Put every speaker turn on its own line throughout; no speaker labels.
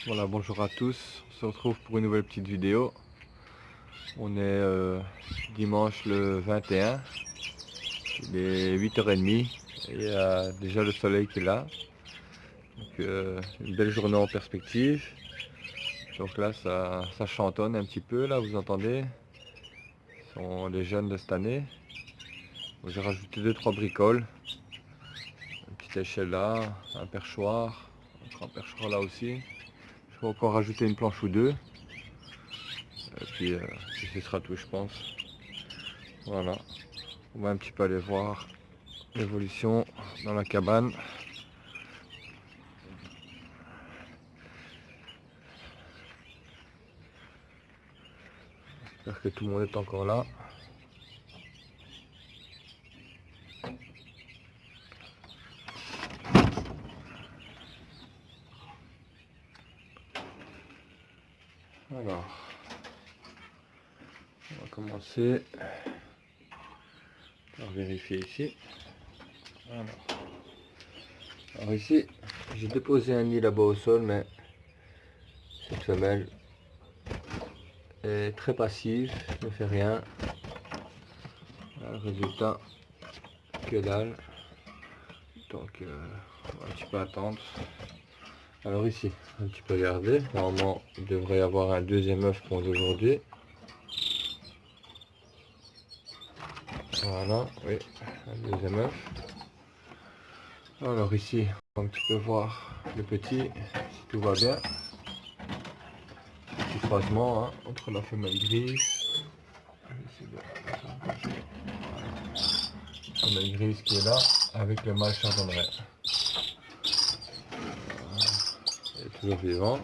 Voilà, bonjour à tous, on se retrouve pour une nouvelle petite vidéo. On est dimanche le 21, il est 8h30 et il y a déjà le soleil qui est là. Donc une belle journée en perspective. Donc là ça chantonne un petit peu, là vous entendez. Ce sont les jeunes de cette année. J'ai rajouté 2-3 bricoles. Une petite échelle là, un perchoir, un grand perchoir là aussi. Je vais encore rajouter une planche ou deux. Et puis ce sera tout je pense. Voilà, on va un petit peu aller voir l'évolution dans la cabane. J'espère que tout le monde est encore là. Alors, on va commencer par vérifier ici. Alors ici, j'ai déposé un nid là-bas au sol, mais cette femelle est très passive, ne fait rien. Là, le résultat, que dalle. Donc, on va un petit peu attendre. Alors ici, un petit peu regarder. Normalement, il devrait y avoir un deuxième œuf pour aujourd'hui. Voilà, oui, un deuxième œuf. Alors ici, on va un petit peu voir le petit, si tout va bien. Petit croisement hein, entre la femelle grise. La femelle grise qui est là, avec le mâle chardonneret. Il est toujours vivant.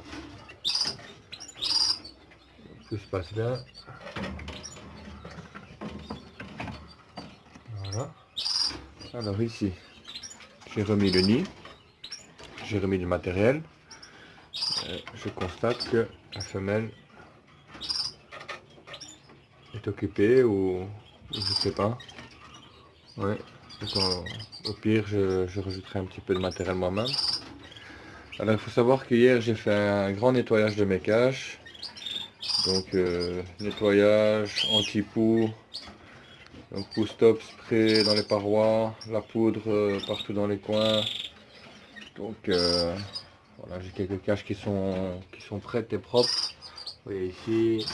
Tout se passe bien. Voilà. Alors ici, j'ai remis le nid. J'ai remis le matériel. Et je constate que la femelle est occupée ou je sais pas. Ouais. Donc, au pire, je rajouterai un petit peu de matériel moi-même. Alors il faut savoir que hier j'ai fait un grand nettoyage de mes cages. Donc nettoyage, anti-poux, donc poux stop, spray dans les parois, la poudre partout dans les coins. Donc voilà, j'ai quelques cages qui sont prêtes et propres. Vous voyez ici,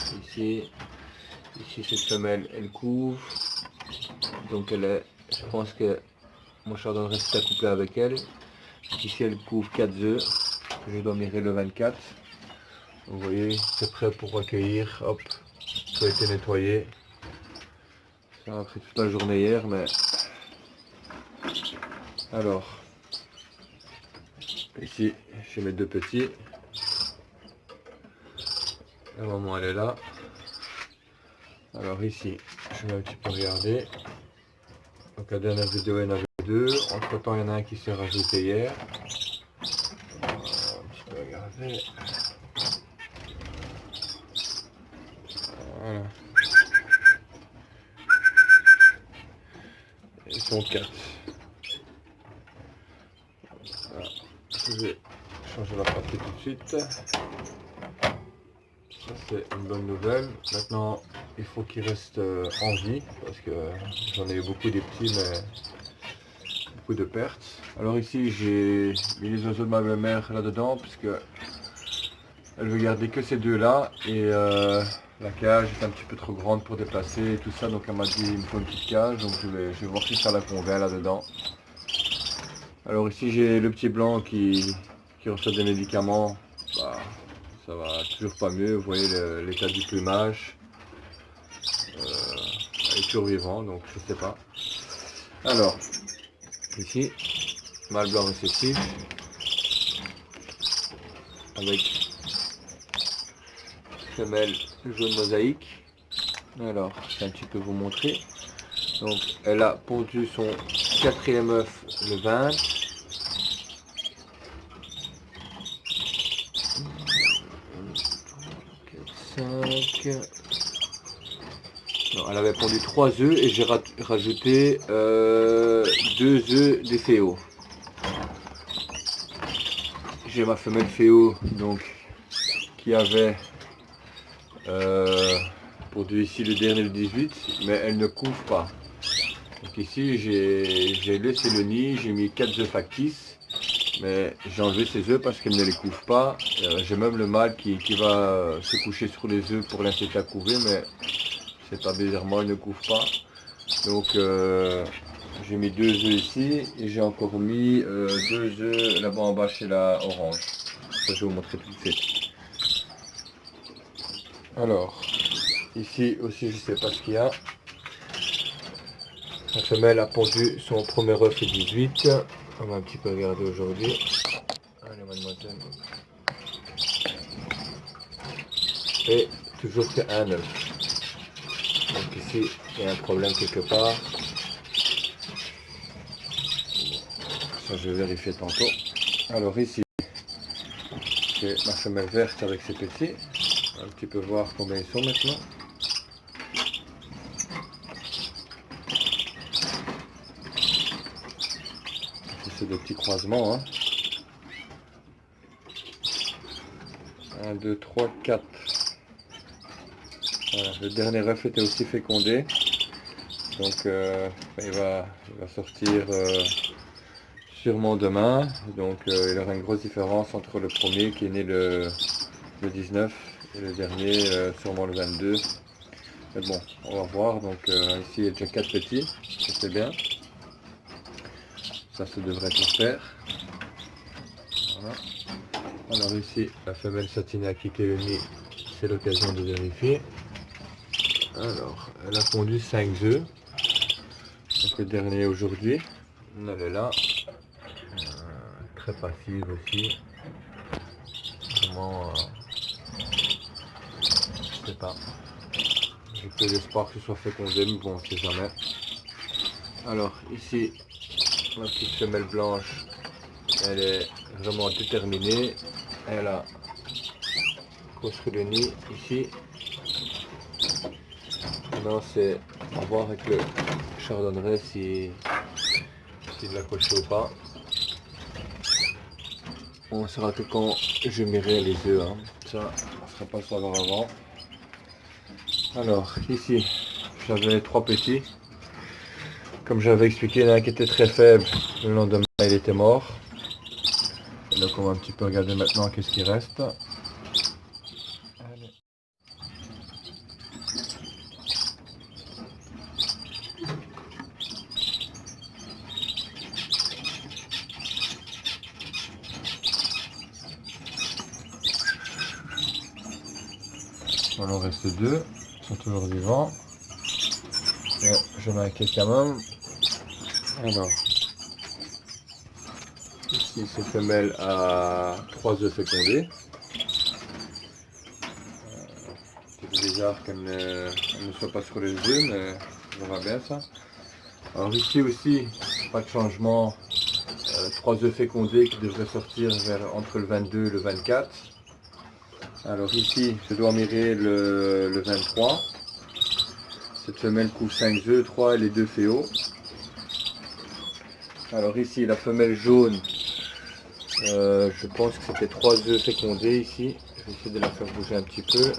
ici cette femelle elle couve. Donc elle est, je pense que mon chardonneret s'est accouplé avec elle. Ici elle couvre 4 œufs que je dois mirer le 24. Vous voyez, c'est prêt pour recueillir. Hop, ça a été nettoyé. Ça a pris toute la journée hier, mais alors ici j'ai mes deux petits. La maman elle est là. Alors ici, je vais un petit peu regarder. Donc la dernière vidéo il y en avait deux. Entre temps il y en a un qui s'est rajouté hier. On va un petit peu regarder. Voilà. Ils sont 4. Voilà. Je vais changer la partie tout de suite. Ça c'est une bonne nouvelle. Maintenant il faut qu'ils restent en vie parce que j'en ai eu beaucoup des petits mais beaucoup de pertes. Alors ici j'ai mis les oiseaux de ma belle-mère là-dedans puisque elle veut garder que ces deux là et la cage est un petit peu trop grande pour déplacer et tout ça, donc elle m'a dit il me faut une petite cage, donc je vais voir si ça la convient là-dedans. Alors ici j'ai le petit blanc qui reçoit des médicaments, bah, ça va toujours pas mieux, vous voyez l'état du plumage, elle est toujours vivant, donc je sais pas. Alors, ici, mâle blanc récessif, avec femelle jaune mosaïque. Alors, je vais un petit peu vous montrer. Donc, elle a pondu son quatrième œuf le 20. Non, elle avait pondu 3 œufs et j'ai rajouté 2 œufs des féaux. J'ai ma femelle féaux donc qui avait pondu ici le dernier le 18, mais elle ne couvre pas. Donc ici j'ai laissé le nid, j'ai mis 4 œufs factices, mais j'ai enlevé ces œufs parce qu'elle ne les couvre pas. J'ai même le mâle qui va se coucher sur les œufs pour l'inciter à couver, mais c'est pas bizarrement, il ne couvre pas. Donc j'ai mis 2 œufs ici et j'ai encore mis 2 œufs là-bas en bas chez la orange. Ça, je vais vous montrer tout de suite. Alors, ici aussi, je sais pas ce qu'il y a. La femelle a pondu son premier œuf le 18. On va un petit peu regarder aujourd'hui. Allez, mademoiselle. Et toujours qu'un œuf. Donc ici, il y a un problème quelque part. Ça, je vais vérifier tantôt. Alors ici, j'ai ma femelle verte avec ses petits. Un petit peu voir combien ils sont maintenant. C'est des petits croisements. Hein. 1, 2, 3, 4. Voilà, le dernier œuf était aussi fécondé. Donc il va sortir sûrement demain. Donc il y aura une grosse différence entre le premier qui est né le 19 et le dernier sûrement le 22. Mais bon, on va voir. Donc ici il y a déjà 4 petits, ça c'est bien. Ça devrait tout faire. Voilà. Alors ici la femelle satinée a quitté le nid, c'est l'occasion de vérifier. Alors elle a pondu 5 œufs. Donc le dernier aujourd'hui, elle est là. Très passive aussi. Vraiment, je sais pas. J'ai peu d'espoir que ce soit fécondé, mais bon, on sait jamais. Alors ici, ma petite femelle blanche, elle est vraiment déterminée. Elle a construit le nid ici. Maintenant c'est à voir avec le chardonneret s'il l'a coché ou pas. On saura que quand je mirerai les œufs, hein. Ça on ne sera pas le savoir avant. Alors ici j'avais 3 petits. Comme j'avais expliqué, il y en a un qui était très faible, le lendemain il était mort. Et donc on va un petit peu regarder maintenant qu'est-ce qui reste. Allez. Il en reste 2, ils sont toujours vivants. Mais je m'inquiète quand même. Alors, ici cette femelle a 3 œufs fécondés. C'est bizarre qu'elle ne soit pas sur les œufs, mais on verra bien ça. Alors ici aussi, pas de changement. 3 œufs fécondés qui devraient sortir entre le 22 et le 24. Alors ici, je dois mirer le 23. Cette femelle couvre 5 œufs, 3 et les 2 féaux. Alors ici, la femelle jaune, je pense que c'était 3 œufs fécondés ici. Je vais essayer de la faire bouger un petit peu.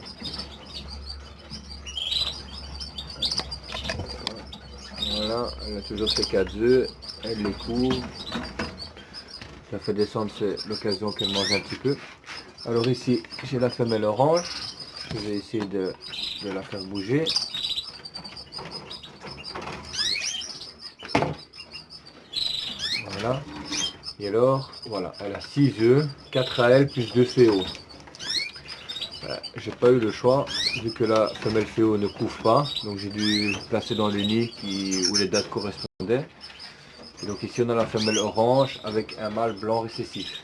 Voilà, elle a toujours ses 4 œufs, elle les couvre. Ça fait descendre, c'est l'occasion qu'elle mange un petit peu. Alors ici, j'ai la femelle orange. Je vais essayer de la faire bouger. Voilà. Et alors, voilà, elle a 6 œufs, 4 à elle plus 2 féaux. J'ai pas eu le choix, vu que la femelle féaux ne couvre pas. Donc j'ai dû placer dans le nid où les dates correspondaient. Et donc ici on a la femelle orange avec un mâle blanc récessif.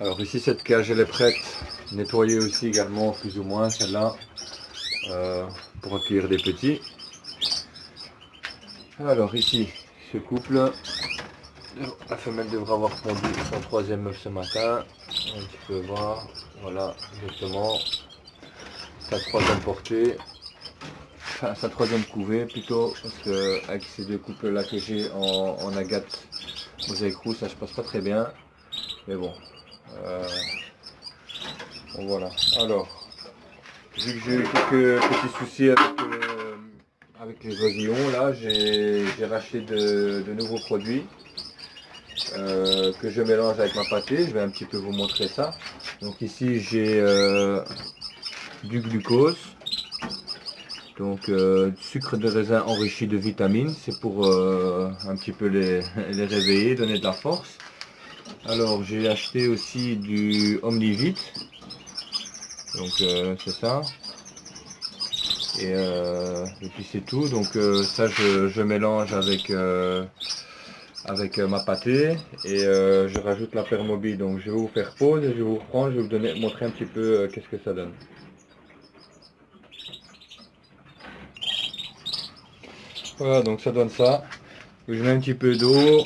Alors ici cette cage elle est prête, nettoyée aussi également plus ou moins celle-là, pour accueillir des petits. Alors ici ce couple, la femelle devra avoir pondu son 3e œuf ce matin. Un petit peu voir, voilà exactement sa 3e portée. Enfin, sa 3e couvée plutôt, parce que avec ces 2 couples là que j'ai en agate mosaïque rouge, ça se passe pas très bien, mais bon, Bon, voilà. Alors, vu que j'ai eu quelques petits soucis avec les oisillons, là, j'ai racheté de nouveaux produits que je mélange avec ma pâtée. Je vais un petit peu vous montrer ça. Donc ici, j'ai du glucose, donc du sucre de raisin enrichi de vitamines. C'est pour un petit peu les réveiller, donner de la force. Alors, j'ai acheté aussi du Omnivit. Donc c'est ça. Et puis c'est tout. Donc ça je mélange avec ma pâtée et je rajoute la Permobil. Donc je vais vous faire pause et je vais vous reprendre, je vais vous montrer un petit peu qu'est-ce que ça donne. Voilà, donc ça donne ça. Je mets un petit peu d'eau,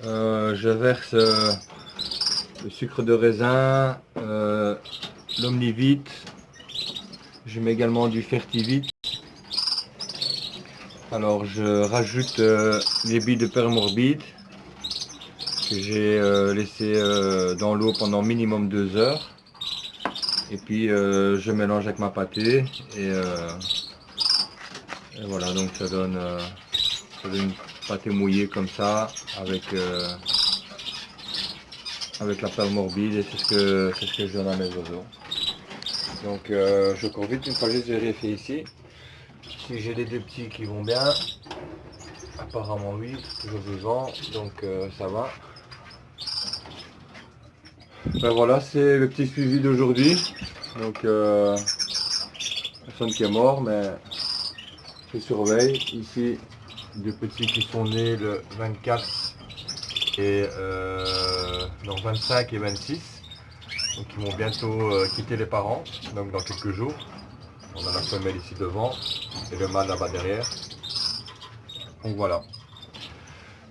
je verse le sucre de raisin, l'Omnivit, je mets également du Fertivit. Alors je rajoute les billes de permorbide que j'ai laissé dans l'eau pendant minimum 2 heures. Et puis je mélange avec ma pâtée et voilà, donc ça donne une pâtée mouillée comme ça avec la permorbide et c'est ce que je donne à mes oiseaux. Donc je cours vite une fois juste vérifier ici. Si j'ai les deux petits qui vont bien, apparemment oui, toujours vivant, donc ça va. Ben voilà, c'est le petit suivi d'aujourd'hui. Donc personne qui est mort, mais je surveille. Ici, deux petits qui sont nés le 24 et donc 25 et 26. Donc ils vont bientôt quitter les parents, donc dans quelques jours. On a la femelle ici devant et le mâle là-bas derrière. Donc voilà.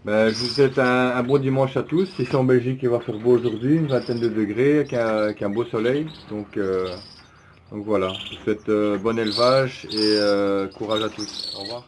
Ben, je vous souhaite un bon dimanche à tous. Ici en Belgique, il va faire beau aujourd'hui, une vingtaine de degrés, avec un beau soleil. Donc voilà, je vous souhaite bon élevage et courage à tous. Au revoir.